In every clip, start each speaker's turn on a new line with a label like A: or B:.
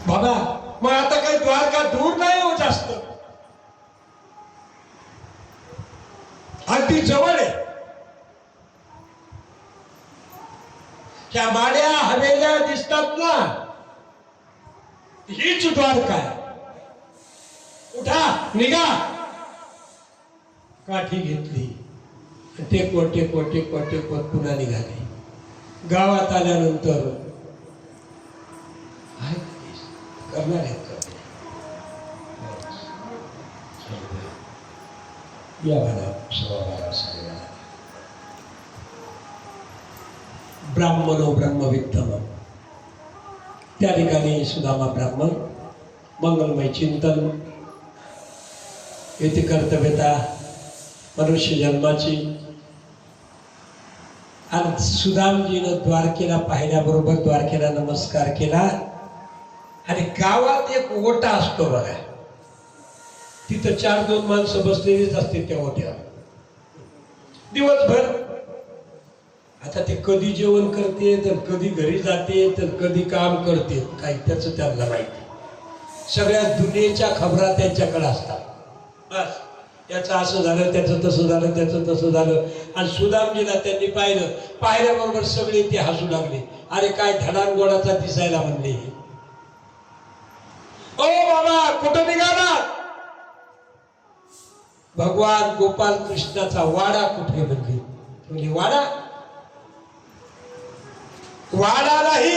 A: बाबा मग आता काही द्वारका दूर नाही हो जास्त, अगदी जवळ आहे. त्या माड्या हवेल्या दिसतात ना, हीच द्वारका आहे. उठा निघा. काठी घेतली, टेकवत टेकवत टेकवत टेकवत पुन्हा निघाली. गावात आल्यानंतर करणार आहेत या ब्राह्मणो ब्रह्मवित्तम. त्या ठिकाणी सुदामा ब्राह्मण मंगलमय चिंतन येथे कर्तव्यता मनुष्य जन्माची. आणि सुदामजीनं द्वारकेला पाहिल्याबरोबर द्वारकेला नमस्कार केला. आणि गावात एक ओटा असतो बघा, तिथं 4-2 माणसं बसलेलीच असते त्या ओट्यावर दिवसभर. आता ते कधी जेवण करते तर कधी घरी जाते तर कधी काम करते, काही त्याचं त्यांना माहिती. सगळ्या दुनियेच्या खबरा त्यांच्याकडे असतात. बस त्याचं असं झालं, त्याचं तसं झालं, त्याचं तसं झालं. आणि सुदामजीला त्यांनी पाहिल्याबरोबर सगळे ते हसू लागले. अरे काय धडान गोडाचा दिसायला म्हणले. ओ बाबा कुठं निघाला? भगवान गोपाल कृष्णाचा वाडा कुठे म्हणजे? वाडा वाडा नाही,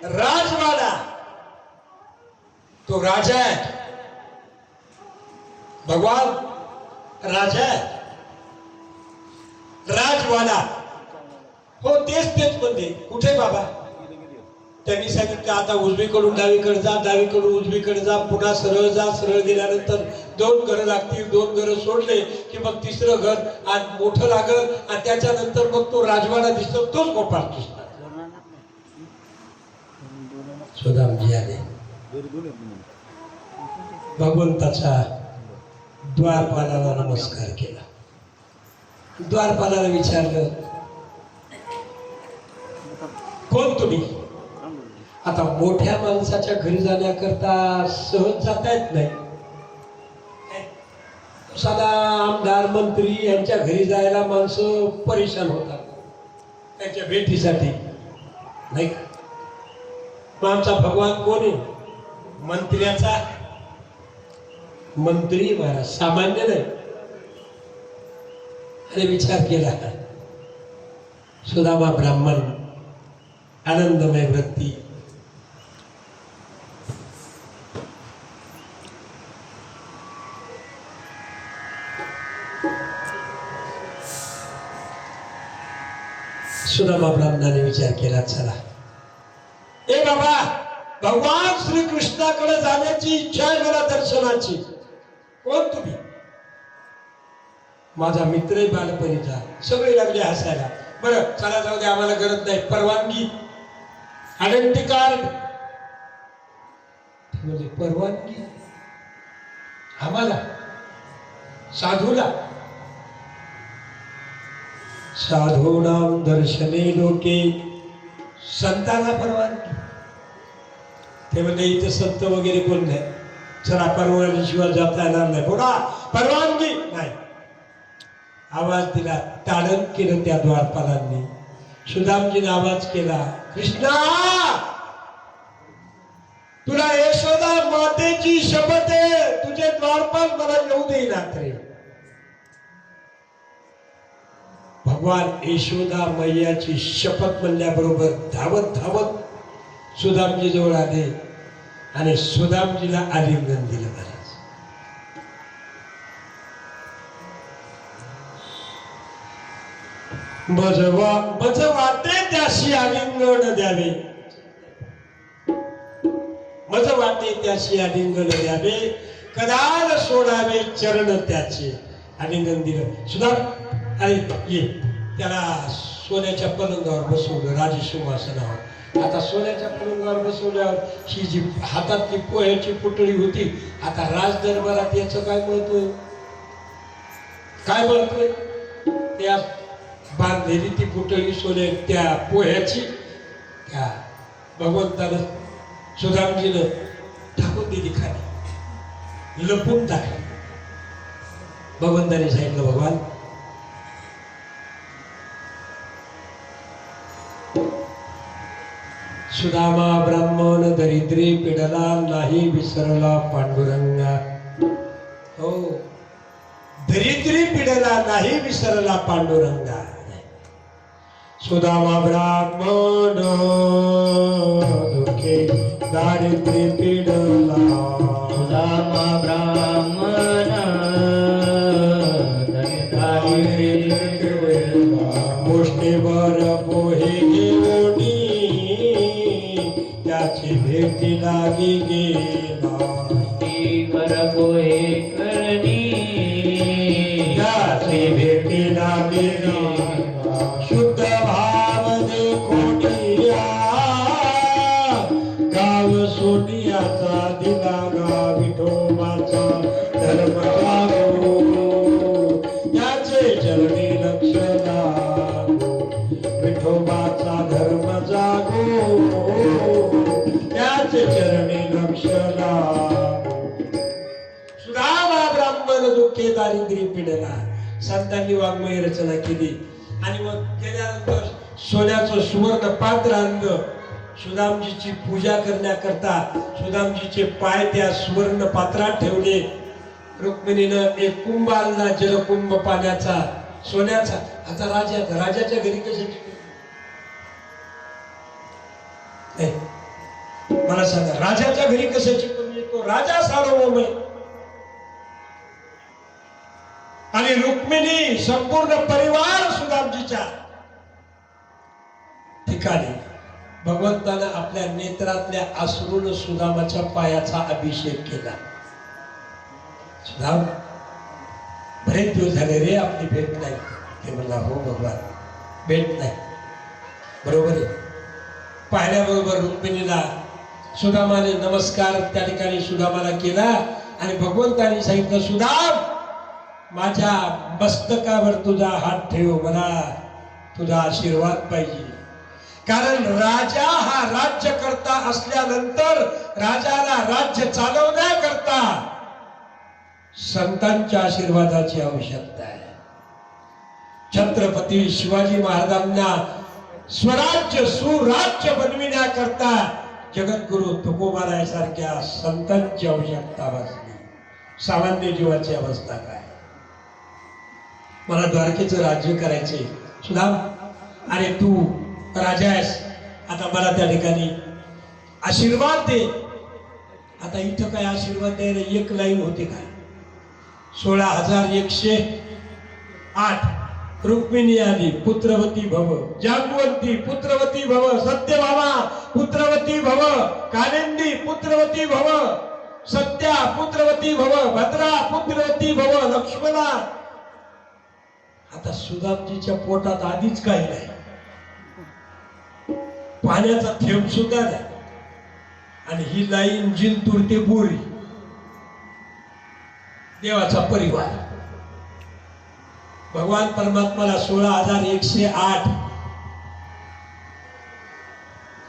A: राजवाडा. तो राजा आहे, भगवान राजा आहे. राजवाडा हो तेच म्हणजे कुठे बाबा? त्यांनी सांगितलं आता उजवीकडून डावीकडे जा, डावीकडून उजवीकडे जा, पुन्हा सरळ जा. सरळ गेल्यानंतर 2 घरं लागतील. 2 घरं सोडले की मग 3रं घर आणि मोठं लागल. आणि त्याच्यानंतर मग तो राजवाडा दिसतो, तोच गोपाल कृष्ण. सुदामजी आले. भगवंताचा द्वारपालाला नमस्कार केला. द्वारपालाला विचारलं कोण तुम्ही? आता मोठ्या माणसाच्या घरी जाण्याकरता सहज जाता येत नाही. साधा आमदार मंत्री यांच्या घरी जायला माणसं परेशान होतात त्यांच्या भेटीसाठी, नाही का? मग आमचा भगवान कोण आहे? मंत्र्याचा मंत्री महाराज, सामान्य नाही. आणि विचार केला सुदामा ब्राह्मण, आनंदमय वृत्ती. सुदामा ब्राह्मणाने विचार केला, चला ए बाबा भगवान श्री कृष्णाकडे जाण्याची इच्छा आहे मला, दर्शनाची. कोण तुम्ही? माझा मित्र आहे बालपणीचा. सगळे लागले हसायला. बरं चला जाऊ दे, आम्हाला गरज नाही. परवानगी, आयडेंटिटी कार्ड. म्हणजे परवानगी आम्हाला? साधूला? साधूनाम दर्शने लोके, संतांना परवानगी. ते म्हणजे इथं संत वगैरे कोण नाही, चला परवानगीशिवाय जाता येणार नाही, बोला परवानगी नाही. आवाज दिला, ताडण केलं त्या द्वारपालांनी. सुदामजीने आवाज केला, कृष्णा तुला यशोदा मातेची शपथ आहे, तुझे द्वारपाल मला येऊ देईनात रे. भगवान यशोदा मैयाची शपथ म्हणल्याबरोबर धावत धावत सुदामजी जवळ आले आणि सुदामजीला आलिंगन दिलं. महाराज मज वाटे त्याशी आलिंगन द्यावे, मज वाटे त्याशी आलिंगन द्यावे, कदाल सोडावे चरण त्याचे. आलिंगन दिलं. सुदाम अरे ये. त्याला सोन्याच्या पलंगावर बसवलं, राजसिंहासनावर. आता सोन्याच्या पलंगावर बसवल्यावर ही जी हातातली पोह्याची पुतळी होती, आता राज दरबारात याचं काय महत्व? काय म्हणतोय? त्या बांधलेली ती पुतळी सोने त्या पोह्याची, त्या भगवंतानं सुदामजीनं टाकून दिली खाली, लपून टाकली. भगवंताने सांगितलं, भगवान सुदामा ब्राह्मण दरिद्री पिडला नाही विसरला पांडुरंगा. हो, दरिद्री पिडला नाही विसरला पांडुरंगा. सुदामा ब्राह्मण दुःखे दारिद्र्य पिडला.
B: सुदामा ब्राह्मण दारिद्र्य पिडला.
A: गोष्टीवर पोहे घेऊनी त्याची भेटी लागी गेला.
B: गोष्टीवर पोहे करणी
A: त्याची भेटी लागी गेला. शुद्ध भाव देखोनिया गाव सोनियाचा दिला गा विठोबाचा धर्म जागो. याचे चरणी लक्ष लागो, विठोबाचा धर्म जागो. याचे चरणी लक्ष लागो. सुदामा ब्राह्मण दुःखे दारिद्र्य पिडला. संतांनी वाङ्मय रचना केली आणि मग गेल्यानंतर सोन्याचं सुवर्ण पात्र आणलं. सुदामजीची पूजा करण्याकरता सुदामजीचे पाय त्या सुवर्ण पात्रात ठेवले. रुक्मिणीनं एक कुंभ आणला, जलकुंभ पाण्याचा, सोन्याचा. आता राजाच्या घरी कशाची? मला सांगा, राजाच्या घरी कशाची कमी? तो राजा सार्वभौम आहे. आणि रुक्मिणी संपूर्ण परिवार सुदामजीच्या ठिकाणी. भगवंतानं आपल्या नेत्रातल्या अश्रून सुदामाच्या पायाचा अभिषेक केला. सुदाम, बरेच दिवस झाले रे आपली भेट नाही. ते म्हणला, हो भगवान, भेट नाही. बरोबर आहे. पाहिल्याबरोबर रुक्मिणीला सुदामाने नमस्कार त्या ठिकाणी सुदामाला केला आणि भगवंताने सांगितलं, सुदाम, माझ्या मस्तकावर तुझा हात ठेव, मला तुझा आशीर्वाद पाहिजे. कारण राजा हा राज्यकर्ता असल्यानंतर राजाला राज्य चालवण्याकरता संतांच्या आशीर्वादाची आवश्यकता आहे. छत्रपती शिवाजी महाराजांना स्वराज्य सुराज्य बनविण्याकरता जगद्गुरु तुकोबारायासारख्या संतांची आवश्यकता भासली. सामान्य जीवाची अवस्था काय? मला द्वारकेचं राज्य करायचंय. सुदाम, अरे तू राजा आहेस, आता मला त्या ठिकाणी आशीर्वाद दे. आता इथं काय आशीर्वाद द्यायला एक लाईन होते काय? 16,108. रुक्मिणी आली, पुत्रवती भव. जागवंती पुत्रवती भव. सत्यभामा पुत्रवती भव. कालिंदी पुत्रवती भव. सत्या पुत्रवती भव. भद्रा पुत्रवती भव. लक्ष्मणा. आता सुदामजीच्या पोटात आधीच काही नाही, पाण्याचा थेंब सुद्धा नाही. आणि ही लाईन जिंतूर ते बोरी, देवाचा परिवार. भगवान परमात्माला 16,108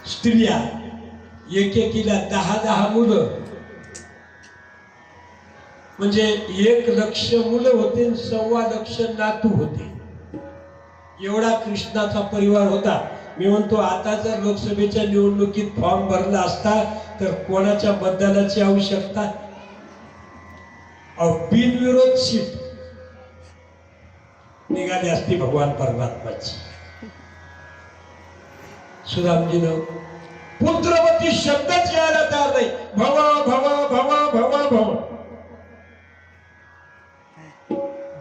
A: स्त्रिया, एकेकीला 10-10 मुलं, म्हणजे 1,00,000 मुलं होते, 1,25,000 नातू होते. एवढा कृष्णाचा परिवार होता. मी म्हणतो, आता जर लोकसभेच्या निवडणुकीत फॉर्म भरला असता तर कोणाच्या मतदानाची आवश्यकता? बिनविरोध सीट निघाली असती भगवान परमात्माची. सुदामजीनं पुत्रवती शब्दच यायला तयार नाही. भव भव भव भव भव.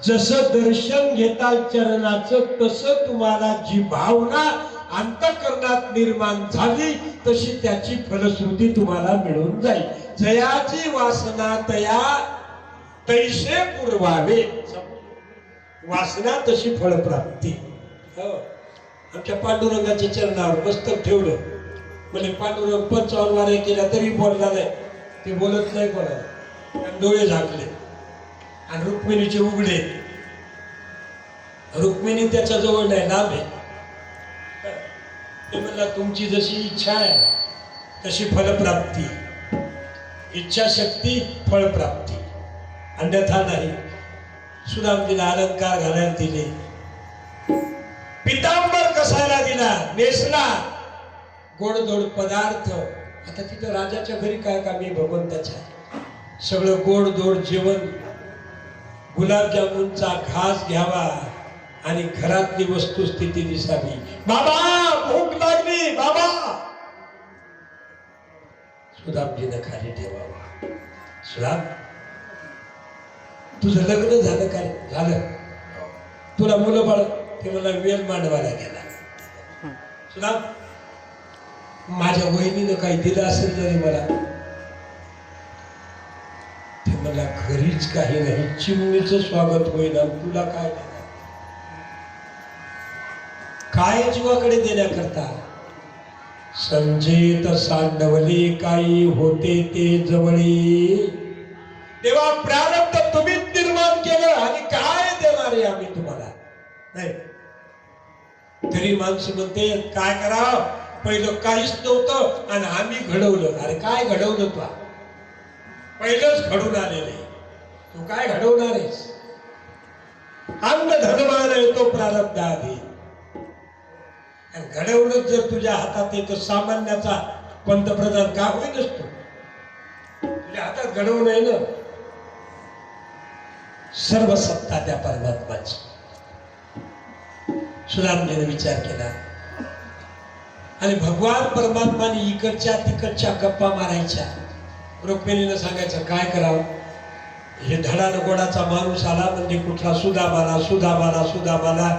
A: जसं दर्शन घेताल चरणाचं, तसं तुम्हाला जी भावना अंतःकरणात निर्माण झाली तशी त्याची फलश्रुती तुम्हाला मिळून जाईल. जयाची वासना तया तैसे पुरवावे. वासना तशी फळप्राप्ती. आमच्या पांडुरंगाच्या चरणावर मस्तक ठेवलं. म्हणजे पांडुरंग 55 वाऱ्या केल्या तरी बोलला नाही. ते बोलत नाही कोणाला. डोळे झाकले आणि रुक्मिणीचे उघडे. रुक्मिणी त्याच्या जवळ नाही, लांब आहे. ते म्हणला, तुमची जशी इच्छा आहे तशी फलप्राप्ती. इच्छाशक्ती फळप्राप्ती, अन्यथा नाही. सुदामजीला अलंकार घालायला दिले, पितांबर कसायला दिला, नेसला, गोडधोड पदार्थ. आता तिथं राजाच्या घरी काय कामी भगवंताच्या, सगळं गोडधोड जेवण, गुलाबजामुनचा घास घ्यावा आणि घरातली वस्तुस्थिती दिसावी. बाबा भूक लागली बाबा, सुदामजीनं खाली ठेवावा. सुदाम, तुझं लग्न झालं काय? झालं. तुला मुलं बाळ? ते मला वेळ मांडवायला गेला. सुदाम, माझ्या वहिनीनं काही दिलं असेल तरी मला? ते मला घरीच काही नाही, चिमणीचं स्वागत होईल, तुला काय काय जीवाकडे देण्याकरता? संजेत सांडवले काही होते ते जवळी. तेव्हा प्रारब्ध तुम्हीच निर्माण केलं आणि काय देणार आहे आम्ही तुम्हाला? नाही. तरी माणसं म्हणते काय करावं, पहिलं काहीच नव्हतं आणि आम्ही घडवलं. अरे काय घडवलं तू? पहिलंच घडून आलेलं आहे, तू काय घडवणार आहेस? अन्न धनमान येतो प्रारब्ध आधी. घडवलं जर तुझ्या हातात येतं, सामान्याचा पंतप्रधान का होईनच तू? तुझ्या हातात घडवून आहे ना. सर्व सत्ता त्या परमात्माची. सुदामजीने विचार केला आणि भगवान परमात्माने इकडच्या तिकडच्या गप्पा मारायच्या. रुक्मिणीनं सांगायचं काय करावं? हे धडानं गोडाचा माणूस आला म्हणजे कुठला सुदामाला सुदामाला सुदामाला,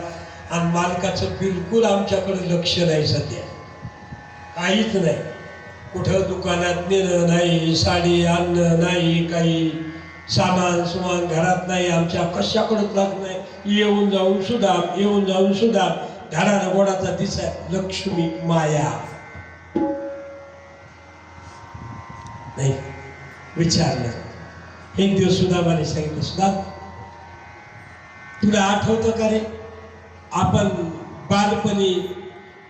A: आणि मालकाचं बिलकुल आमच्याकडे लक्ष नाही सध्या, काहीच नाही. कुठं दुकानात नेणं नाही, साडी आणणं नाही, काही सामान सुमान घरात नाही, आमच्या कशाकडंच लागत नाही. येऊन जाऊन सुदाम, येऊन जाऊन सुदाम, धडानं गोडाचा दिसाय लक्ष्मी माया. नाही विचारलं. एक दिवस सुदामाने सांगितलं, सुदाम तुला आठवतं का रे, आपण बालपणी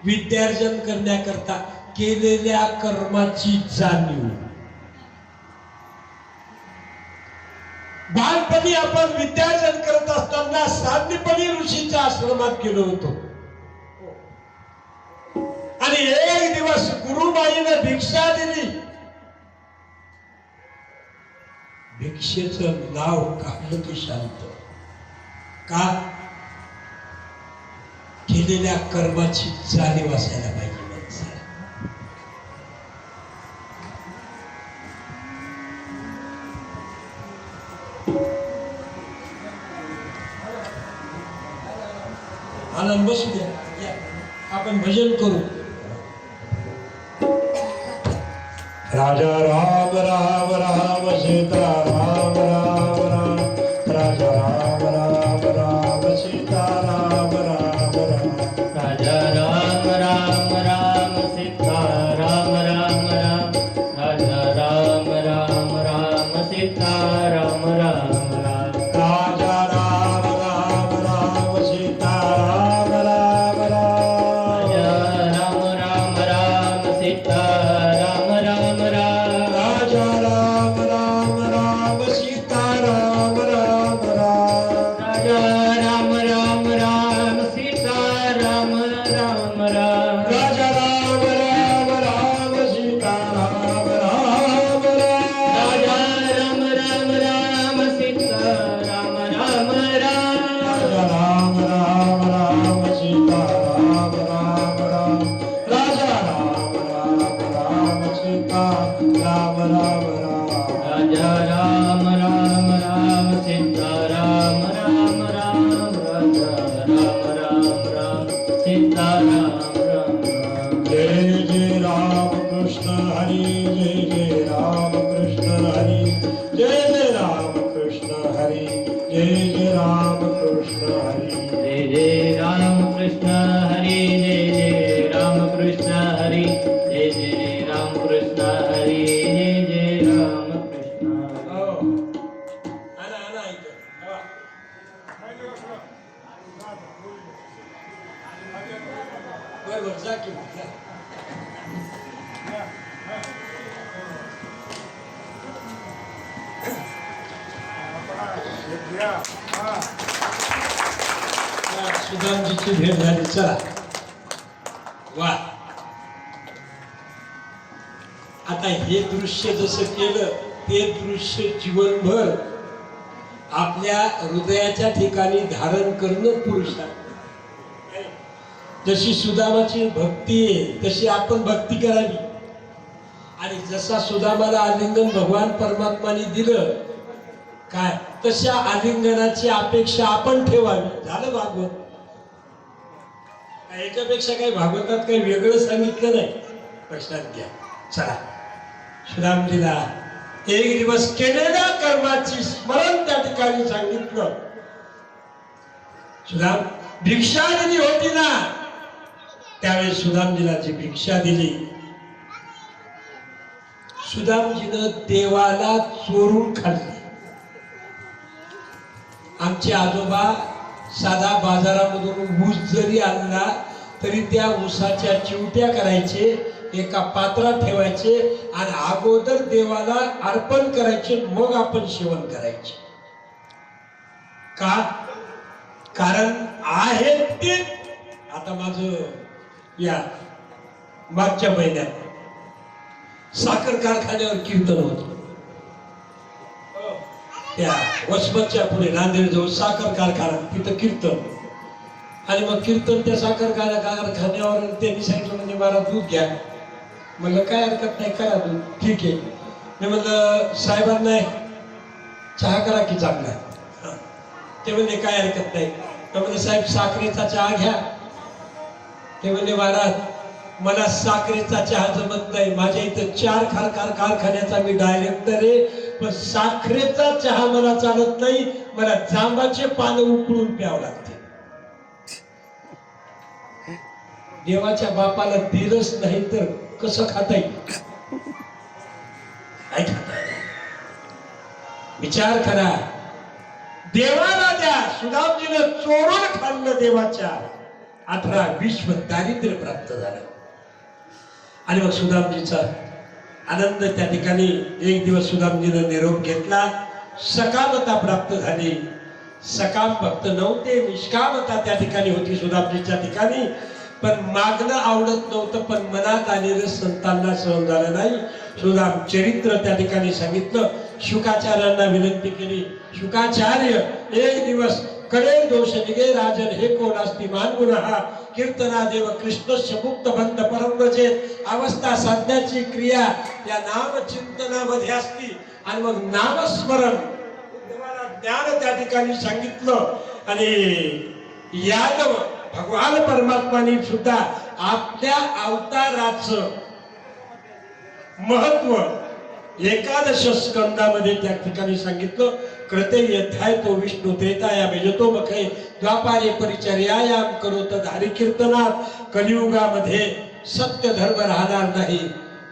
A: विद्यार्जन करण्याकरता केलेल्या कर्माची जाणीव. बालपणी आपण विद्यार्जन करत असताना सांदीपनी ऋषीच्या आश्रमात गेलो होतो आणि एक दिवस गुरुबाईनं भिक्षा दिली. भिक्षेचं नाव काढलं की शांत. का? केलेल्या कर्माची जाणीव असायला पाहिजे माणसाला. आनंद बसू द्या, आपण भजन करू. राजा राम राम राम सीता राम राम राम, राजा राम राम राम सीता राम राम राम,
B: राजा राम राम राम सीता राम राम राम, राजा राम राम राम सीता राम राम राम,
A: राजा राम राम राम सीता राम राम राम,
B: राजा राम राम राम सीता राम राम राम,
A: राजा राम राम राम सीता राम राम राम,
B: राजा राम राम राम सीता राम राम राम,
A: राजा राम राम राम सीता राम राम राम,
B: राजा राम राम राम सीता राम राम राम,
A: राजा राम राम राम सीता राम राम राम, राजा राम राम राम सीता राम राम राम,
B: राजा राम राम राम सीता राम राम राम, राजा राम राम राम सीता राम राम राम,
A: जय जय राम कृष्ण हरी, जय जय राम कृष्ण हरी, जय जय राम कृष्ण हरी, जय जय राम कृष्ण हरी,
B: जय जय राम कृष्ण हरी, जय जय राम कृष्ण हरी, जय जय राम कृष्ण हरी, जय जय राम कृष्ण हरी.
A: हो. आणा, आणा इथं. ठेवा. बरं, बरं, जा की, जा. सुदामजीची भेट झाली. चला वा. आता हे दृश्य जसं केलं ते दृश्य जीवनभर आपल्या हृदयाच्या ठिकाणी धारण करणं पुरुषार्थ. जशी सुदामाची भक्ती आहे तशी आपण भक्ती करावी. आणि जसा सुदामाला आलिंगन भगवान परमात्माने दिलं काय तशा आलिंगनाची अपेक्षा आपण ठेवावी. झालं भागवत. याच्यापेक्षा काही भागवतात काही वेगळं सांगितलं नाही. लक्षात घ्या. चला सुदामजीला एक दिवस केलेल्या कर्माची स्मरण त्या ठिकाणी सांगितलं. सुदाम भिक्षा दिली होती ना, त्यावेळेस सुदामजीला जी भिक्षा दिली, सुदामजीनं देवाला चोरून खाल्ली. आमचे आजोबा साधा बाजारामधून ऊस जरी आणला तरी त्या ऊसाच्या चिवट्या करायचे, एका पात्रात ठेवायचे आणि अगोदर देवाला अर्पण करायचे, मग आपण सेवन करायचे. का? कारण आहे ते. आता माझं या मागच्या महिन्यात साखर कारखान्यावर कीर्तन होतं. त्या वसमतच्या पुढे नांदेड जवळ साखर कारखाना, तिथं कीर्तन. आणि मग कीर्तन त्या साखर कारखान्यावर त्यांनी सांगितलं म्हणजे मला दूध घ्या. म्हणलं काय हरकत नाही, करा दूध. ठीक आहे. मी म्हणलं साहेबांना चहा करा की चांगला. ते म्हणजे काय हरकत नाही. तर म्हणजे साहेब साखरेचा चहा घ्या. ते म्हणजे महाराज मला साखरेचा चहा जमत नाही, माझ्या इथं 4 कारखान्याचा मी डायरेक्टर आहे, पण साखरेचा चहा मला चालत नाही, मला जांबाचे पानं उकळून प्यावं लागते. देवाच्या बापाला दिलंच नाही तर कसं खाता येईल? विचार करा. देवाला द्या. सुदामजीनं चोरून खाल्लं देवाच्या. 18 विश्व दारिद्र्य प्राप्त झालं. आणि मग सुदामजीचा आनंद त्या ठिकाणी. एक दिवस सुदामजीनं निरोप घेतला, सकामता प्राप्त झाली. सकाम भक्त नव्हते, निष्कामता त्या ठिकाणी होती सुदामजीच्या ठिकाणी. पण मागणं आवडत नव्हतं, पण मनात आलेलं संतांना सहन झालं नाही. सुदाम चरित्र त्या ठिकाणी सांगितलं. शुकाचार्यांना विनंती केली, शुकाचार्य एक दिवस कळेल दोष निगे राजन हे कोण असती मानगुण हा कीर्तना देव कृष्णस्य मुक्त बंध परमजेत. अवस्था साधण्याची क्रिया या नाम चिंतनामध्ये असती. आणि मग नामस्मरण देवाला ज्ञान त्या ठिकाणी सांगितलं. आणि यादव भगवान परमात्माने सुद्धा आपल्या अवताराचं महत्व 11 स्कंदामध्ये त्या ठिकाणी सांगितलं. कृते यथाय तो विष्णू त्रेताया मेजतो मखे द्वापारे परिचर्यायाम करोत धारी कीर्तनात. कलियुगामध्ये सत्य धर्म राहणार नाही.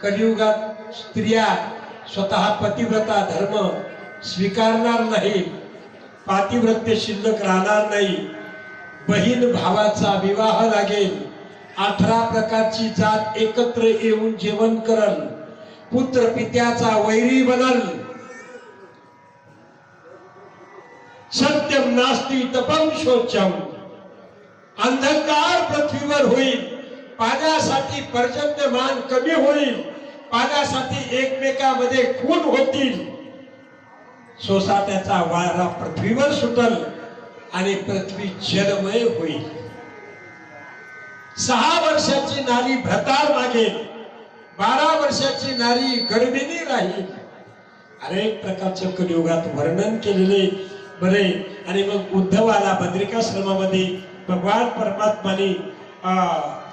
A: कलियुगात स्त्रिया स्वतः पतिव्रता धर्म स्वीकारणार नाही. पातिव्रत्य शिल्लक राहणार नाही. बहीण भावाचा विवाह लागेल. 18 प्रकारची जात एकत्र येऊन जेवण करल. पुत्र पित्याचा वैरी बनल. सत्यम नास्ती तपम शोचम. अंधकार पृथ्वीवर होईल. पाण्यासाठी पर्जन्यमान कमी होईल. पाण्यासाठी एकमेकांमध्ये खून होतील. सोसाट्याचा वारा पृथ्वीवर सुटल आणि पृथ्वी जलमय होईल. 6 वर्षाची नारी भ्रतार मागेल. 12 वर्षाची नारी गर्भिणी राहील. अनेक प्रकारचं कलियुगात वर्णन केलेले बरे. आणि मग उद्धवाला बद्रिकाश्रमामध्ये भगवान परमात्माने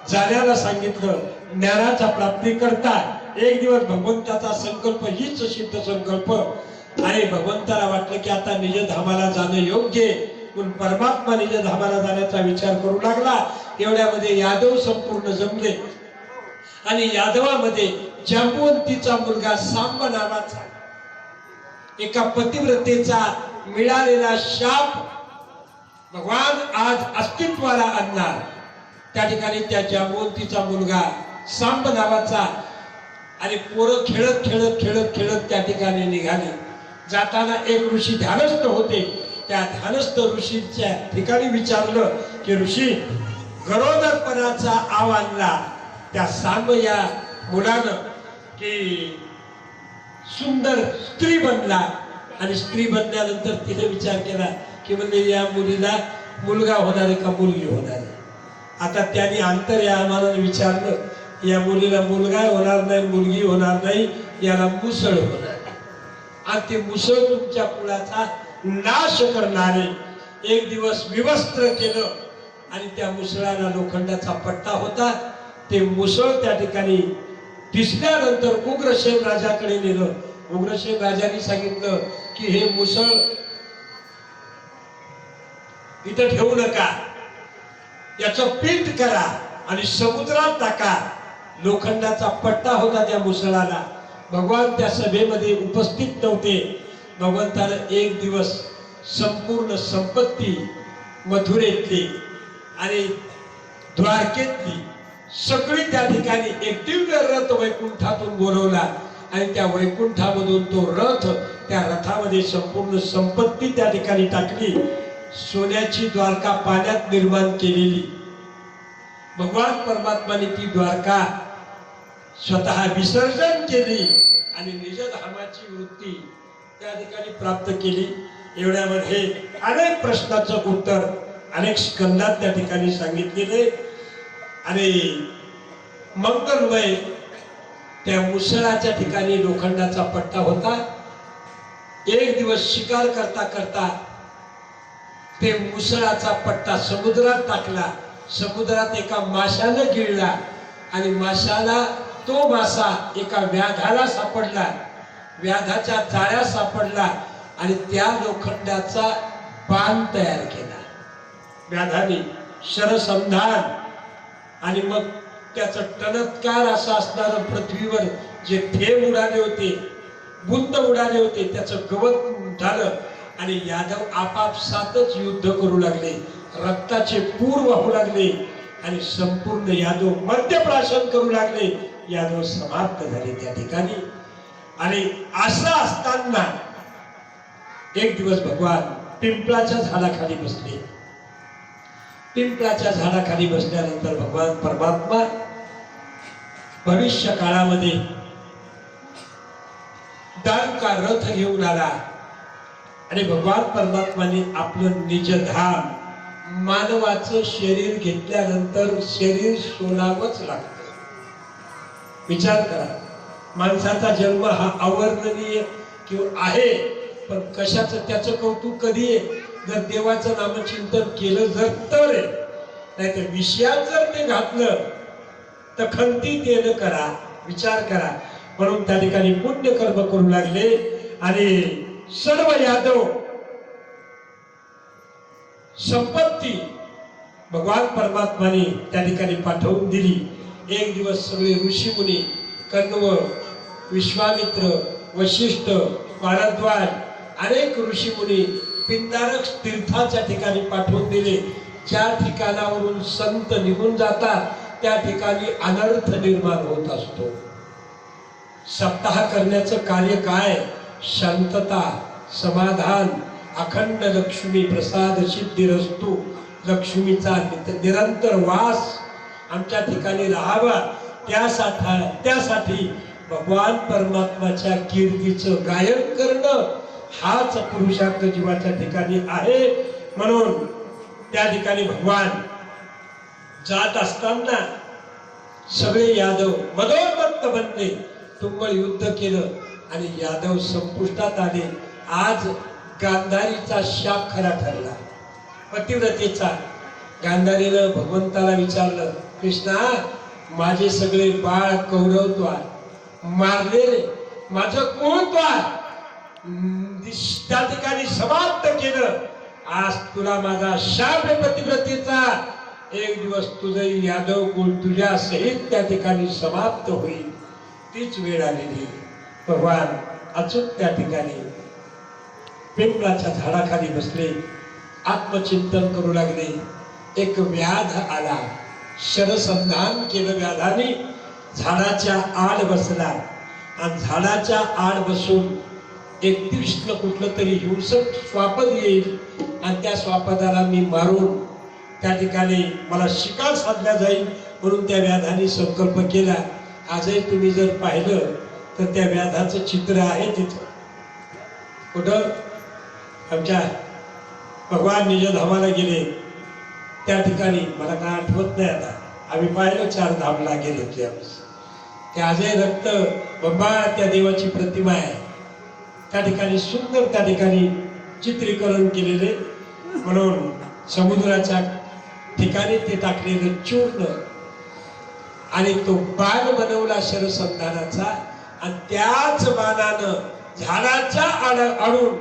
A: जाण्याला सांगितलं. ज्ञानाच्या प्राप्ती करता एक दिवस भगवंताचा संकल्प हीच सिद्ध संकल्प. आणि भगवंताला वाटलं की आता निजधामाला जाणं योग्य आहे, पण परमात्मा निजधामाला जाण्याचा विचार करू लागला. एवढ्यामध्ये यादव संपूर्ण जमले. आणि यादवामध्ये जांबुवंतीचा मुलगा सांब नावाचा एका पतिव्रतेचा मिळालेला शाप भगवान आज अस्तित्वाला आणणार. त्या ठिकाणी त्या जांबुवंतीचा मुलगा सांब नावाचा. आणि पोरं खेळत खेळत खेळत खेळत त्या ठिकाणी निघाले. जाताना एक ऋषी ध्यानस्थ होते. त्या ध्यानस्थ ऋषीच्या ठिकाणी विचारलं की ऋषी, गरोदरपणाचा आव आणला त्या सांब या मुलानं की सुंदर स्त्री बनला, आणि स्त्री बनल्यानंतर तिने विचार केला की म्हणजे या मुलीला मुलगा होणार आहे का मुलगी होणार आहे. आता त्यांनी अंतर्यामानं विचारलं, या मुलीला मुलगा होणार नाही, मुलगी होणार नाही, याला मुसळ होणार आहे. आणि ते मुसळ तुमच्या कुळाचा नाश करणारे. एक दिवस विवस्त्र केलं आणि त्या मुसळाला लोखंडाचा पट्टा होता. ते मुसळ त्या ठिकाणी दिसल्यानंतर उग्रसेन राजाकडे नेलं. उग्रसेन राजाने सांगितलं की हे मुसळ इथं ठेवू नका, याचं पीठ करा आणि समुद्रात टाका. लोखंडाचा पट्टा होता त्या मुसळाला. भगवान त्या सभेमध्ये उपस्थित नव्हते. भगवंतानं एक दिवस संपूर्ण संपत्ती मथुरेतली आणि द्वारकेतली सगळी त्या ठिकाणी एक दिव्य रथ वैकुंठातून बोलवला, आणि त्या वैकुंठामधून तो रथ, त्या रथामध्ये संपूर्ण संपत्ती त्या ठिकाणी टाकली. सोन्याची द्वारका पाण्यात निर्माण केलेली. भगवान परमात्माने ती द्वारका स्वतः विसर्जन केली आणि निजधामाची वृत्ती त्या ठिकाणी प्राप्त केली. एवढ्यामध्ये अनेक प्रश्नाचं उत्तर अनेक स्कंदात त्या ठिकाणी सांगितलेले. आणि मंगलमय त्या मुसळाच्या ठिकाणी लोखंडाचा पट्टा होता. एक दिवस शिकार करता करता ते मुसळाचा पट्टा समुद्रात टाकला. समुद्रात एका माशानं गिळला आणि माशाला तो मासा एका व्याधाला सापडला. व्याधाच्या जाळ्या सापडला आणि त्या लोखंडाचा बाण तयार केला व्याधाने, शरसंधान. आणि मग त्याचं टणत्कार असं असणारं पृथ्वीवर जे थेंब उडाले होते, बुंद उडाले होते, त्याचं गवत झालं. आणि यादव आपापसातच युद्ध करू लागले, रक्ताचे पूर वाहू लागले आणि संपूर्ण यादव मद्यप्राशन करू लागले. यादव समाप्त झाले त्या ठिकाणी. आणि असं असताना एक दिवस भगवान पिंपळाच्या झाडाखाली बसले. पिंपळाच्या झाडाखाली बसल्यानंतर भगवान परमात्मा भविष्य काळामध्ये दारुका रथ घेऊन आला आणि भगवान परमात्माने आपलं निजधाम, मानवाचं शरीर घेतल्यानंतर शरीर सोडावंच लागतं. विचार करा, माणसाचा जन्म हा अवर्णनीय किंवा आहे, पण कशाचं त्याचं कौतुक कधी आहे? जर देवाचं नामचिंतन केलं जर तर, नाही तर विषयात जर ते घातलं तर खंती ते न करा. विचार करा. म्हणून त्या ठिकाणी पुण्यकर्म करू लागले आणि सर्व यादव संपत्ती भगवान परमात्माने त्या ठिकाणी पाठवून दिली. एक दिवस सगळे ऋषीमुनी, कण्व, विश्वामित्र, वशिष्ठ, भारद्वाज, अनेक ऋषीमुनी पिंडारक तीर्थाच्या ठिकाणी पाठवून दिले. ज्या ठिकाणावरून संत निघून जातात त्या ठिकाणी अनर्थ निर्माण होत असतो. सप्ताह करण्याचं कार्य काय? शांतता, समाधान, अखंड लक्ष्मी प्रसाद सिद्धिरस्तु. लक्ष्मीचा निरंतर वास आमच्या ठिकाणी राहावा, त्यासाठी भगवान परमात्माच्या कीर्तीचं गायन करणं हाच पुरुषार्थ जीवाच्या ठिकाणी आहे. म्हणून त्या ठिकाणी भगवान जात असताना सगळे यादव मदोन्मत्त बनले, तुंबळ युद्ध केलं आणि यादव संपुष्टात आले. आज गांधारीचा शाप खरा ठरला, पतिव्रतेचा. गांधारीनं भगवंताला विचारलं, कृष्णा, माझे सगळे बाळ कौरव तो मारले रे, माझं कोण तो त्या ठिकाणी समाप्त केलं. आज तुला माझा शाप आहे पतिव्रतेचा. एक दिवस तुझे यादव कुल तुझ्या सहित त्या ठिकाणी समाप्त होईल. तीच वेळ आलेली. भगवान अचूक त्या ठिकाणी पिंपळाच्या झाडाखाली बसले, आत्मचिंतन करू लागले. एक व्याध आला, शरसंधान केलं व्याधाने, झाडाच्या आड बसला आणि झाडाच्या आड बसून 31 कुठलं तरी हिंसक स्वापद येईल आणि त्या स्वापदाला मी मारून त्या ठिकाणी मला शिकार साधला जाईल म्हणून त्या व्याधाने संकल्प केला. आजही तुम्ही जर पाहिलं तर त्या व्याधाचं चित्र आहे तिथं. कुठं? आमच्या भगवान निजधामाला गेले त्या ठिकाणी, मला काय आठवत नाही आता, आम्ही पाहिलं 4 धामला गेले त्यावेळेस. ते आजही रक्त बंबाळ त्या देवाची प्रतिमा आहे. त्या ठिकाणी सुंदर त्या ठिकाणी चित्रीकरण केलेले, म्हणून समुद्राच्या ठिकाणी ते टाकलेलं चूर्ण आणि तो बाण बनवला शरसंधानाचा आणि त्याच बाणानं झाडाच्या आडून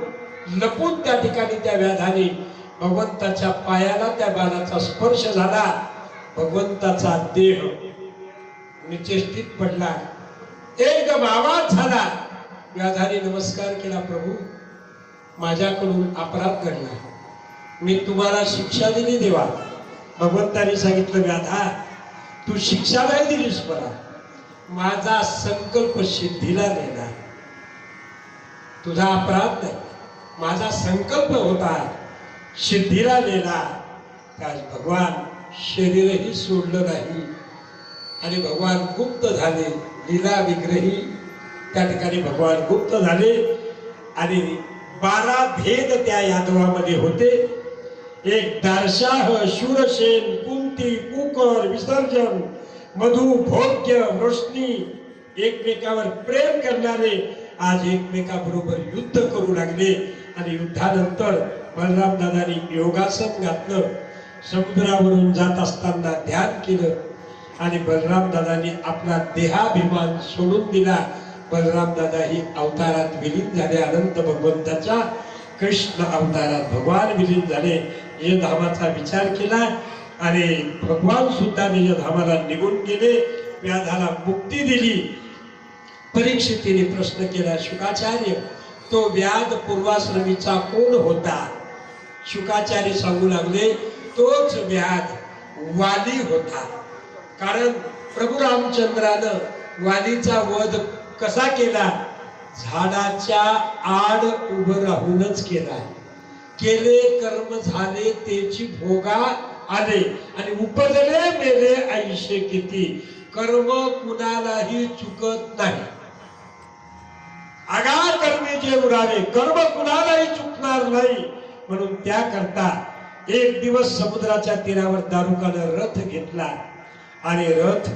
A: लपून त्या ठिकाणी त्या व्याधाने भगवंताच्या पायाला त्या बाणाचा स्पर्श झाला. भगवंताचा देह निचेष्टित पडला, एकदम आवाज झाला. व्याधाने नमस्कार केला, प्रभू माझ्याकडून अपराध घडला, मी तुम्हाला शिक्षा दिली देवा. भगवंताने सांगितलं, व्याधा तू शिक्षा नाही दिलीस मला, माझा संकल्प सिद्धीला नेला. तुझा अपराध नाही, माझा संकल्प होता सिद्धीला नेला. आज भगवान शरीरही सोडलं नाही आणि भगवान गुप्त झाले, लीला विग्रही त्या ठिकाणी भगवान गुप्त झाले. आणि 12 भेद त्या यादवामध्ये होते. एक दारशाह, शूरसेन, कुंती, कुकर, विसर्जन, मधु, भोग्य, रोशनी, एकमेकावर प्रेम करणारे आज एकमेकाबरोबर युद्ध करू लागले. आणि युद्धानंतर बलराम दादांनी योगासन घातलं, समुद्रावरून जात असताना ध्यान केलं आणि बलराम दादांनी आपला देहाभिमान सोडून दिला. बलराम दादा ही अवतारात विलीन झाले, अनंत भगवंताच्या कृष्ण अवतारात भगवान विलीन झाले. निजधामाचा विचार केला आणि भगवान सुद्धा निजधामाला निघून गेले, व्याधाला मुक्ती दिली. परीक्षितीने प्रश्न केला, शुकाचार्य तो व्याध पूर्वाश्रमीचा कोण होता? शुकाचार्य सांगू लागले, तोच व्याध वाली होता. कारण प्रभू रामचंद्रानं वालीचा वध कसा केला? झाडाच्या आड उभं राहूनच केला. केले कर्म झाले त्याची भोगा आले आणि उपजले मेले आयुष्य किती. कर्म कुणालाही चुकत नाही, आगार कर्मे जे उडाले, कर्म कुणालाही चुकणार नाही. म्हणून त्याकरता एक दिवस समुद्राच्या तीरावर दारुकानं रथ घेतला आणि रथ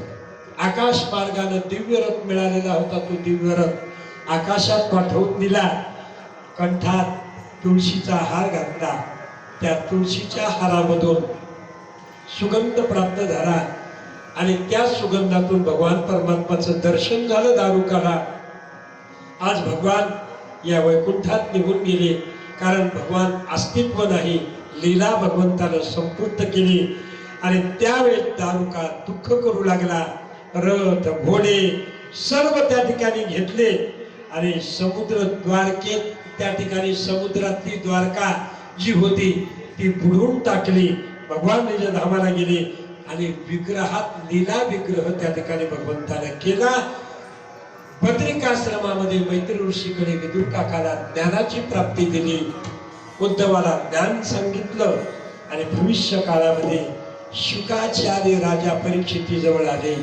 A: आकाश मार्गाने दिव्य रथ मिळालेला होता. तो दिव्य रथ आकाशात पाठवून दिला. कंठात तुळशीचा हार घातला, त्या तुळशीच्या हारामधून सुगंध प्राप्त झाला आणि त्या सुगंधातून भगवान परमात्माचं दर्शन झालं दारुकाला. आज भगवान या वैकुंठात निघून गेले, कारण भगवान अस्तित्व नाही, लीला भगवंतानं संपूर्ण केली. आणि त्यावेळेस दारुका दुःख करू लागला. रथ घोडे सर्व त्या ठिकाणी घेतले आणि समुद्र द्वारकेत त्या ठिकाणी समुद्रातली द्वारका जी होती ती बुडवून टाकली. भगवान निजधामाला गेले आणि विग्रहात लीला विग्रह त्या ठिकाणी भगवंताने केला. बद्रिकाश्रमामध्ये मैत्री ऋषीकडे विदुर काकाला ज्ञानाची प्राप्ती दिली, उद्धवाला ज्ञान सांगितलं आणि भविष्य काळामध्ये शुकाचार्य राजा परीक्षितीजवळ आले.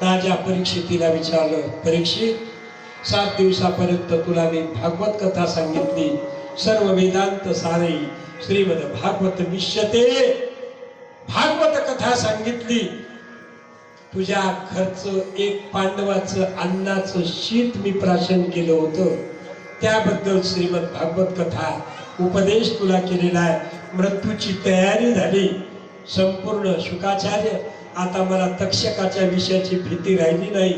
A: राजा परीक्षितीला विचारलं, परीक्षित 7 दिवसापर्यंत तुला मी भागवत कथा सांगितली, सर्व वेदांत सारे श्रीमद भागवत विश्यते भागवत कथा सांगितली, तुझ्या घरचं एक पांडवाचं अन्नाचं शीत मी प्राशन केलं होतं, त्याबद्दल श्रीमद भागवत कथा उपदेश तुला केलेला आहे. मृत्यूची तयारी झाली संपूर्ण. शुकाचार्य आता मला तक्षकाच्या विषयाची भीती राहिली नाही,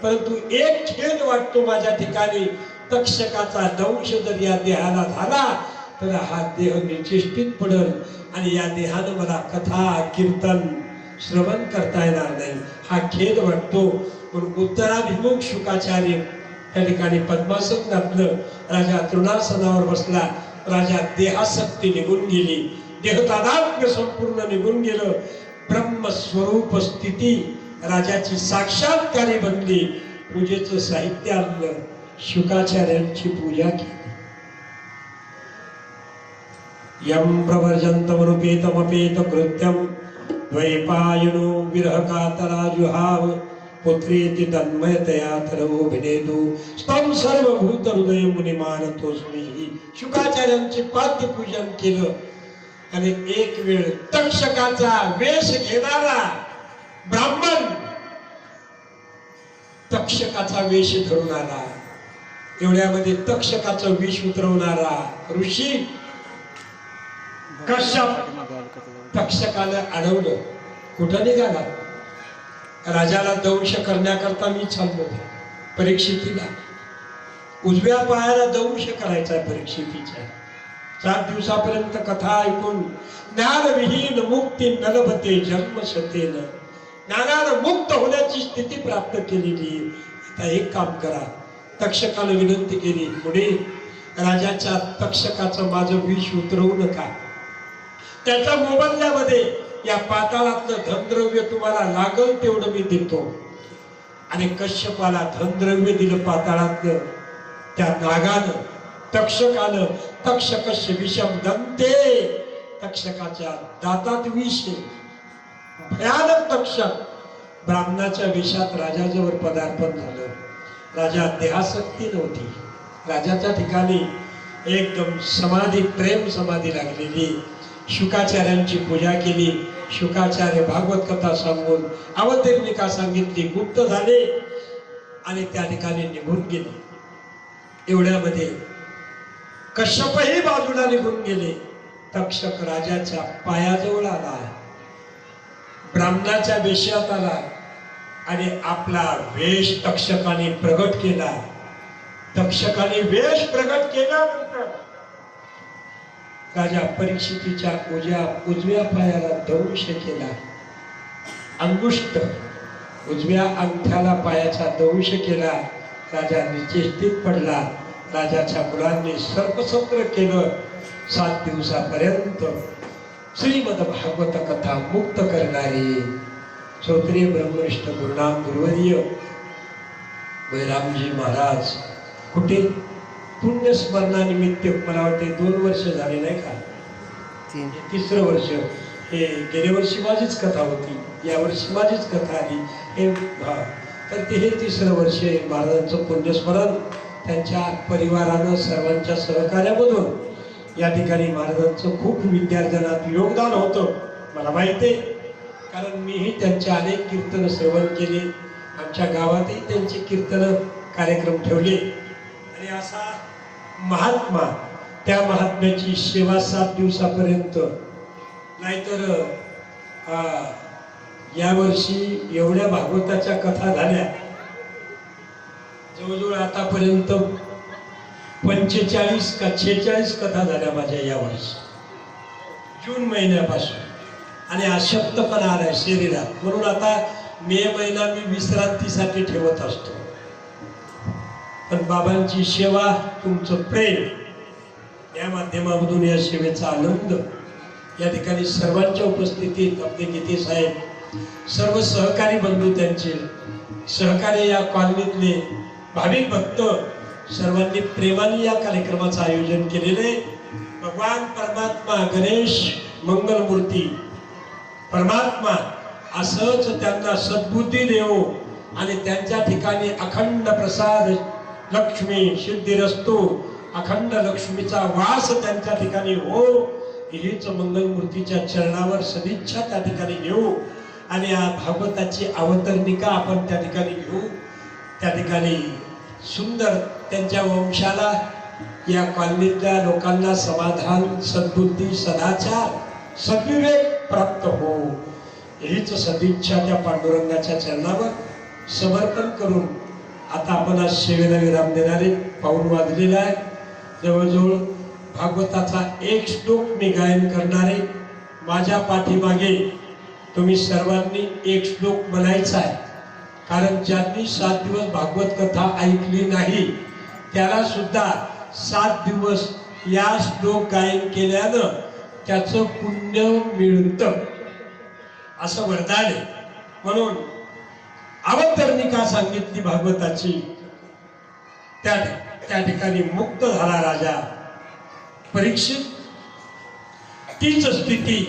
A: परंतु एक खेद वाटतो माझ्या ठिकाणी, तक्षकाचा दंश जर या देहाला झाला तर हा देह निश्चित पडेल आणि या देहानं मला कथा कीर्तन श्रवण करता येणार नाही, हा खेद वाटतो. पण उत्तराभिमुख शुकाचार्य त्या ठिकाणी पद्मासन घातलं, राजा तृणासनावर बसला. राजा देहासक्ती निघून गेली, देहतादात्म्य संपूर्ण निघून गेलं. ब्रह्मस्वरूप स्थिती राजाची साक्षात्कारी बनली. पूजेचं साहित्य आणलं, शुकाचार्यांची पूजा केली. यम प्रवर्जन्तमनुपेतमपेत कृत्यं द्वैपायनो विरह कातरा जुहाव पुत्रेति तन्मयतया तनवोभिनेदु स्तम सर्वभूत हृदय मुनिमानतोस्मी. शुकाचार्यांचे पाद्य पूजन केलं आणि एक वेळ तक्षकाचा वेश घेणारा ब्राह्मण तक्षकाचा वेश धरून आला. एवढ्यामध्ये तक्षकाचं विष उतरवणारा ऋषी कश्यप तक्षकाला अडवलं. कुठं निघाला? राजाला दंश करण्याकरता मी चाललो परीक्षितीला. उजव्या पायाला दंश करायचा परीक्षितीच्या. 7 दिवसापर्यंत कथा ऐकून ज्ञानविहीन मुक्ती नलभते जन्मशतेन. ज्ञानानं मुक्त होण्याची स्थिती प्राप्त केलेली. आता एक काम करा. तक्षकाला विनंती केली, पुढे राजाच्या तक्षकाचं माझं विष उतरवू नका. त्याच्या मोबदल्यामध्ये या पाताळातलं धनद्रव्य तुम्हाला लागल तेवढं मी देतो. आणि कश्यपाला धनद्रव्य दिलं पाताळातलं. त्या नागानं तक्षकानं तक्षकस्य विषम दंते. तक्षकाच्या दातात विष. भयानक तक्षक ब्राह्मणाच्या विषात राजाजवळ पदार्पण झालं. राजा देहासक्ती नव्हती. राजाच्या ठिकाणी एकदम समाधी, प्रेम समाधी लागलेली. शुकाचार्यांची पूजा केली. शुकाचार्य भागवत कथा सांगून अवतरणिका सांगितली. गुप्त झाले आणि त्या ठिकाणी निघून गेले. एवढ्यामध्ये कश्यपही बाजूला निघून गेले. तक्षक राजाच्या पायाजवळ आला, ब्राह्मणाच्या वेशात आला आणि आपला वेश तक्षकाने प्रगट केला. तक्षकाने वेश प्रगट केल्यानंतर राजा परीक्षितीच्या उजव्या पायाला दंश केला. अंगुष्ठ उजव्या अंगठ्याला पायाचा दंश केला. राजा निचेष्टित पडला. राजाच्या मुलांनी सर्पसत्र केलं. 7 दिवसापर्यंत श्रीमद भागवत कथा मुक्त करणारी श्रोत्रिय ब्रह्मनिष्ठ गुरुनाम गुरुवर्य बैरामजी महाराज कुठे पुण्यस्मरणानिमित्त मला वाटते 2 वर्ष झाले नाही का? 3रं वर्ष. हे गेल्या वर्षी माझीच कथा होती, या वर्षी माझीच कथा आली. तर ते हे 3रं वर्ष महाराजांचं पुण्यस्मरण. त्यांच्या परिवारानं सर्वांच्या सहकार्यामधून या ठिकाणी महाराजांचं खूप विद्यार्जनात योगदान होतं. मला माहिती आहे, कारण मीही त्यांचे अनेक कीर्तन श्रवण केले. आमच्या गावातही त्यांचे कीर्तन कार्यक्रम ठेवले. आणि असा महात्मा, त्या महात्म्याची सेवा 7 दिवसापर्यंत. नाहीतर यावर्षी एवढ्या भागवताच्या कथा झाल्या, जवळजवळ आतापर्यंत 45 का 46 कथा झाल्या माझ्या यावर्षी जून महिन्यापासून. आणि अशक्तपणा आलाय शरीरात, म्हणून आता मे महिना मी विश्रांतीसाठी ठेवत असतो. पण बाबांची सेवा, तुमचं प्रेम, या माध्यमामधून या सेवेचा आनंद या ठिकाणी सर्वांच्या उपस्थितीत आपले गीते साहेब, सर्व सहकारी बंधू, त्यांचे सहकारी, या कॉलनीतले भाविक भक्त सर्वांनी प्रेमाने या कार्यक्रमाचं आयोजन केलेले. भगवान परमात्मा गणेश मंगलमूर्ती परमात्मा असंच त्यांना सद्बुद्धी देवो आणि त्यांच्या ठिकाणी अखंड प्रसाद लक्ष्मी सिद्धिरस्तु, अखंड लक्ष्मीचा वास त्यांच्या ठिकाणी हो, हीच मंगलमूर्तीच्या चरणावर सदिच्छा त्या ठिकाणी घेऊ. आणि या भागवताची अवतरणिका आपण त्या ठिकाणी घेऊ. त्या ठिकाणी सुंदर त्यांच्या वंशाला, या कॉलनीतल्या लोकांना समाधान, सद्बुद्धी, सदाचार, सद्विवेक प्राप्त हो, हीच सदिच्छा त्या पांडुरंगाच्या चरणावर समर्पण करून आता आपण आज सेवेला विराम देणारे. पाऊण वाजलेला आहे. जवळजवळ भागवताचा 1 श्लोक मी गायन करणारे. माझ्या पाठीमागे तुम्ही सर्वांनी 1 श्लोक म्हणायचा आहे. कारण ज्यांनी 7 दिवस भागवत कथा ऐकली नाही त्याला सुद्धा 7 दिवस या श्लोक गायन केल्यानं त्याचं पुण्य मिळतं, असं वरदान आहे. म्हणून अवतरणिका सांगितली भागवताची. त्या ठिकाणी मुक्त झाला राजा परीक्षित. तीच स्थिती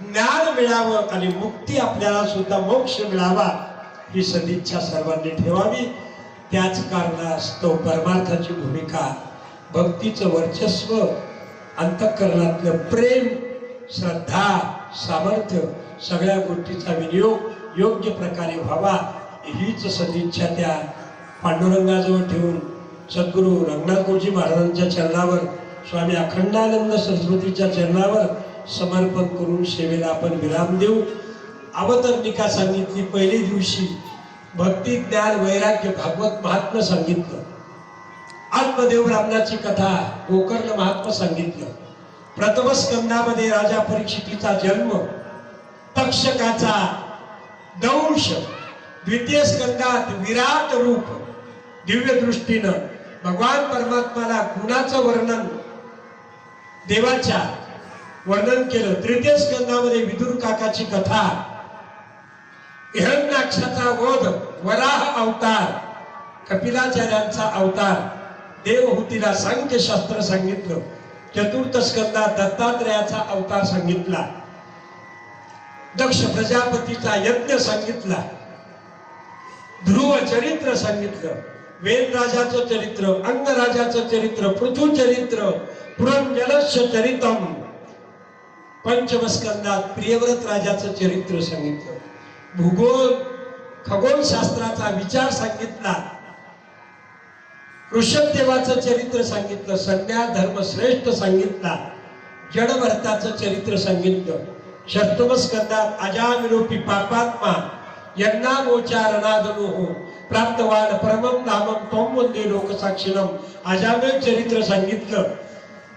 A: ज्ञान मिळावं आणि मुक्ती आपल्याला सुद्धा मोक्ष मिळावा ही सदिच्छा सर्वांनी ठेवावी. त्याच कारणास्तव परमार्थाची भूमिका, भक्तीचं वर्चस्व, अंतःकरणातलं प्रेम, श्रद्धा, सामर्थ्य सगळ्या गोष्टीचा विनियोग योग्य प्रकारे व्हावा हीच सदिच्छा त्या पांडुरंगाजवळ ठेवून सद्गुरू रंगनाथ गुरुजी महाराजांच्या चरणावर, स्वामी अखंडानंद सरस्वतीच्या चरणावर समर्पण करून सेवेला आपण विराम देऊ. अवतरणिका सांगितली पहिल्या दिवशी, भक्ती, ज्ञान, वैराग्य, भागवत महात्म्य सांगितलं, आत्मदेव ब्राह्मणाची कथा, गोकर्ण महात्म्य सांगितलं. प्रथम स्कंदामध्ये राजा परीक्षितीचा जन्म, तक्षकाचा दंश, द्वितीय स्कंदात विराट रूप दिव्य दृष्टीनं भगवान परमात्माला गुणाचं वर्णन, देवाच्या वर्णन केलं. तृतीय स्कंदामध्ये विदुर काकाची कथा, हिरण्याक्षाचा वध, वराह अवतार, कपिलाचार्यांचा अवतार, देवहूतीला सांख्यशास्त्र सांगितलं. चतुर्थ स्कंदात दत्तात्रयाचा अवतार सांगितला. दक्ष प्रजापतीचा यज्ञ सांगितला. ध्रुव चरित्र सांगितलं. वेद राजाचं चरित्र, अंगराजाचं चरित्र, पृथु चरित्र, पुरंजलस्य चरितम. पंचम स्कंदात प्रियव्रत राजाचं चरित्र सांगितलं. भूगोल खगोलशास्त्राचा विचार सांगितला. ऋषभदेवाचं चरित्र सांगितलं. संन्यास धर्म श्रेष्ठ सांगितला. जडभरताचं चरित्र सांगितलं. षष्टम स्कंदात अजामिलोपी पापात्मा यज्ञागोचारणादनुः प्राप्तवान परमं धामं त्वं वन्दे लोकसाक्षिणं अजामिल चरित्र सांगितलं.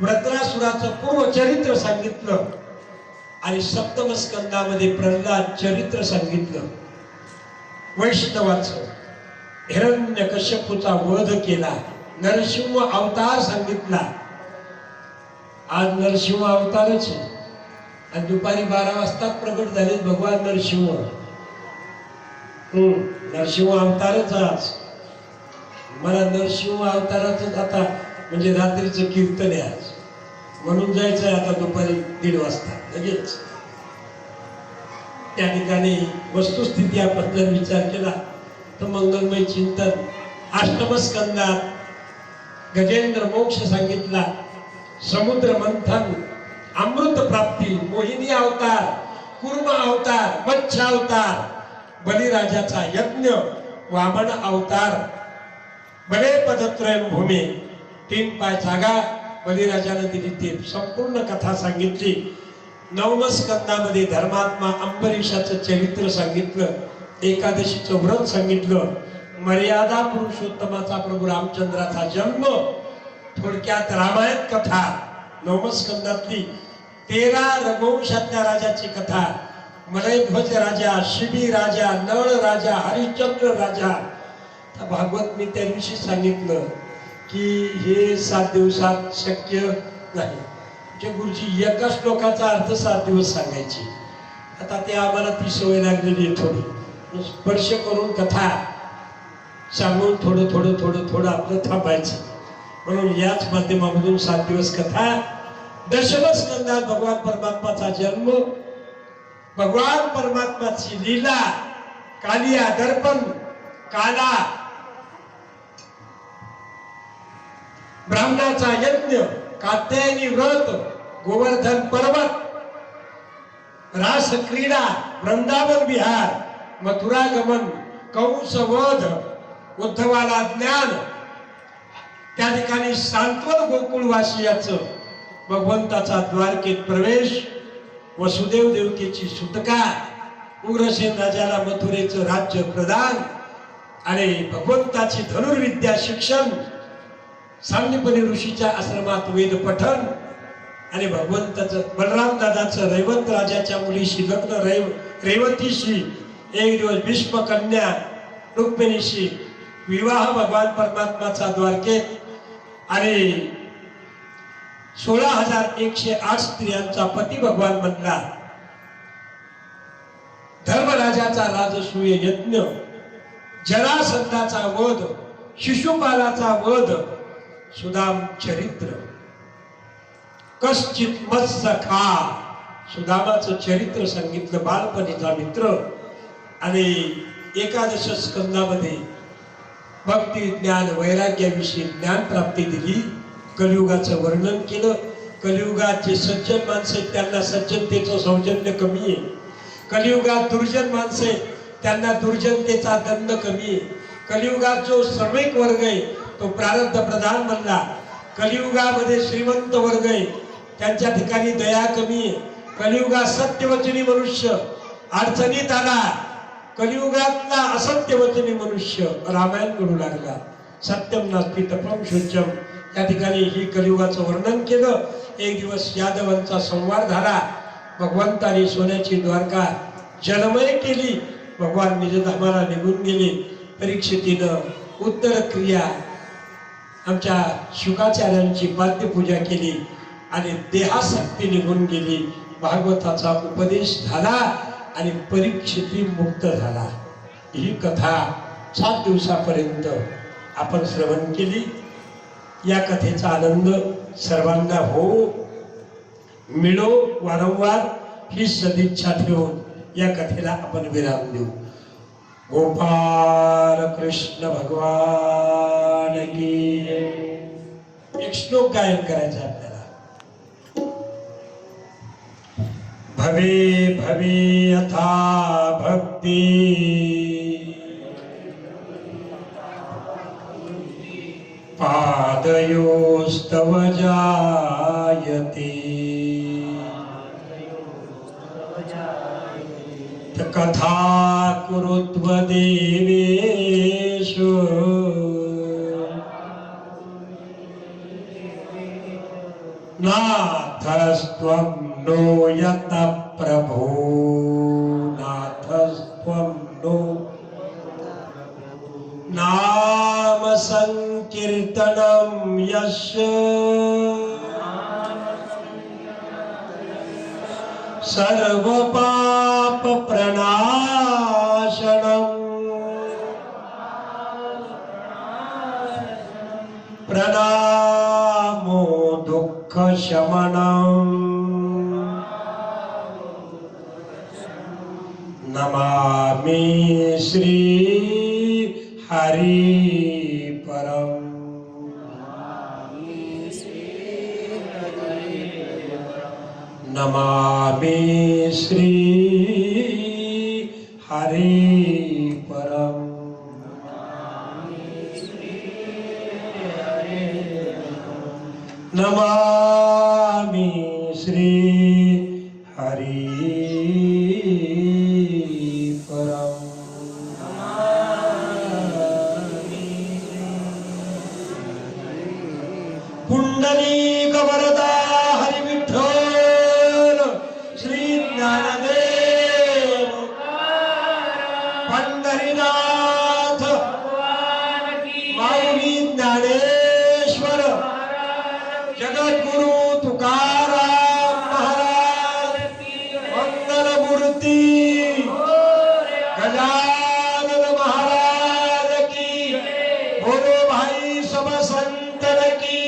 A: व्रत्रासुराचं पूर्व चरित्र सांगितलं. आणि सप्तम स्कंदामध्ये प्रल्हाद चरित्र सांगितलं. वैष्णवाचं हिरण्यकश्यपूचा वध केला. नरसिंह अवतार सांगितला. आज नरसिंह अवतारच आहे. आणि दुपारी 12 वाजता प्रगट झाले भगवान नरसिंह. नरसिंह अवतारच आज. मला नरसिंह अवताराच आता म्हणजे रात्रीचं कीर्तन आहे आज, म्हणून जायचंय आता दुपारी 1:30 वाजता लगेच. त्या ठिकाणी वस्तुस्थिती आपण जर विचार केला तर मंगलमय चिंतन. अष्टम स्कंदात गजेंद्र मोक्ष सांगितला. समुद्र मंथन, अमृत प्राप्ती, मोहिनी अवतार, कुर्म अवतार, मत्स्य अवतार, बलिराजाचा यज्ञ, वामन अवतार, बले पदत्रयम भूमी, 3 पाय जागा बलिराजाने दिली. ती संपूर्ण कथा सांगितली. नवम स्कंदामध्ये धर्मात्मा अंबरीषाचं चरित्र सांगितलं. एकादशीचं व्रत सांगितलं. मर्यादा पुरुषोत्तमाचा प्रभू रामचंद्राचा जन्म, थोडक्यात रामायण कथा नवम स्कंदातली. 13 रघुवंशातल्या राजाची कथा, मलयध्वज राजा, शिबी राजा, नळ राजा, हरिश्चंद्र राजा. भागवत मी त्या दिवशी सांगितलं की हे 7 दिवसात शक्य नाही. गुरुजी एका श्लोकाचा अर्थ 7 दिवस सांगायची. आता ते आम्हाला ती सवय लागलेली आहे. थोडी स्पर्श करून कथा सांगून थोडं थोडं थोडं थोडं आपलं थांबायचं. म्हणून याच माध्यमामधून 7 दिवस कथा. दशम स्कंदात भगवान परमात्माचा जन्म, भगवान परमात्माची लीला, कालिया दर्पण, काला, ब्राह्मणाचा यज्ञ, कात्यायनी व्रत, गोवर्धन पर्वत, रास क्रीडा, वृंदावन विहार, मथुरा गमन, कंस वध, उद्धवाला ज्ञान, त्या ठिकाणी सांत्वन गोकुळवासियाचं, भगवंताचा द्वारकेत प्रवेश, वसुदेव देवकीची सुटका, उग्रसेन राजाला मथुरेचं राज्य प्रदान आणि भगवंताची धनुर्विद्या शिक्षण, सांदीपनी ऋषीच्या आश्रमात वेद पठण आणि भगवंताचं बलराम दादाचं रैवत राजाच्या मुलीशी लग्न, रेवतीशी, एक दिवस भीष्म कन्या रुक्मिणीशी विवाह भगवान परमात्माचा द्वारकेत आणि 16,108 स्त्रियांचा पती भगवान बनला. धर्मराजाचा राजसूय यज्ञ, जरासंधाचा वध, शिशुपालाचा वध, सुदाम चरित्र, कश्चित मत्सखा, सुदामाचं चरित्र सांगितलं, बालपणीचा मित्र. आणि एकादश स्कंदामध्ये भक्ती ज्ञान वैराग्याविषयी ज्ञान प्राप्ती दिली, कलियुगाचं वर्णन केलं. कलियुगाचे सज्जन माणसे, त्यांना सज्जनतेचं सौजन्य कमी आहे. कलियुगात दुर्जन माणसे, त्यांना दुर्जनतेचा दंड कमी आहे. कलियुगात जो श्रमिक वर्ग आहे तो प्रारब्ध प्रधान बनला. कलियुगामध्ये श्रीमंत वर्ग आहे, त्यांच्या ठिकाणी दया कमी आहे. कलियुगात सत्यवचनी मनुष्य अडचणीत आला. कलियुगातला असत्यवचनी मनुष्य रामायण करू लागला. सत्यम नास्ति तपम शुद्धम, या ठिकाणी ही कलियुगाचं वर्णन केलं. एक दिवस यादवांचा संवाद झाला. भगवंताने सोन्याची द्वारका जलमय केली. भगवान निजधामाला निघून गेले. परीक्षितीनं उत्तर क्रिया आमच्या शुकाचार्यांची पाद्यपूजा केली आणि देहासक्ती निघून गेली. भागवताचा उपदेश झाला आणि परीक्षिती मुक्त झाला. ही कथा 7 दिवसापर्यंत आपण श्रवण केली. या कथेचा आनंद सर्वांना हो, मिळो वारंवार, ही सदिच्छा ठेवून या कथेला आपण विराम देऊ. गोपाल कृष्ण भगवान की. एक श्लोक गायन करायचा आपल्याला. भवे भवे यथा भक्ती, पादयोस्तव जायते, कथा कुरुत्व देवेषु, नाथस्त्वं नो यत प्रभो, नाथस्त्वं नो. नाम संकीर्तनं यस्य सर्व पाप प्रणाशनम्, प्रणामो दुःख शमनम्, नमामि श्री हरि परम. नमामि श्री हरि परम. नमामि श्री हरि परम. पुंडलीक वरदा हरि विठ्ठल श्री ज्ञानदेव पंढरीनाथ माऊली ज्ञानेश्वर जगद्गुरु तुकाराम महाराज मंगलमूर्ती गजानन महाराज की. बोलो भाई सब संतन की.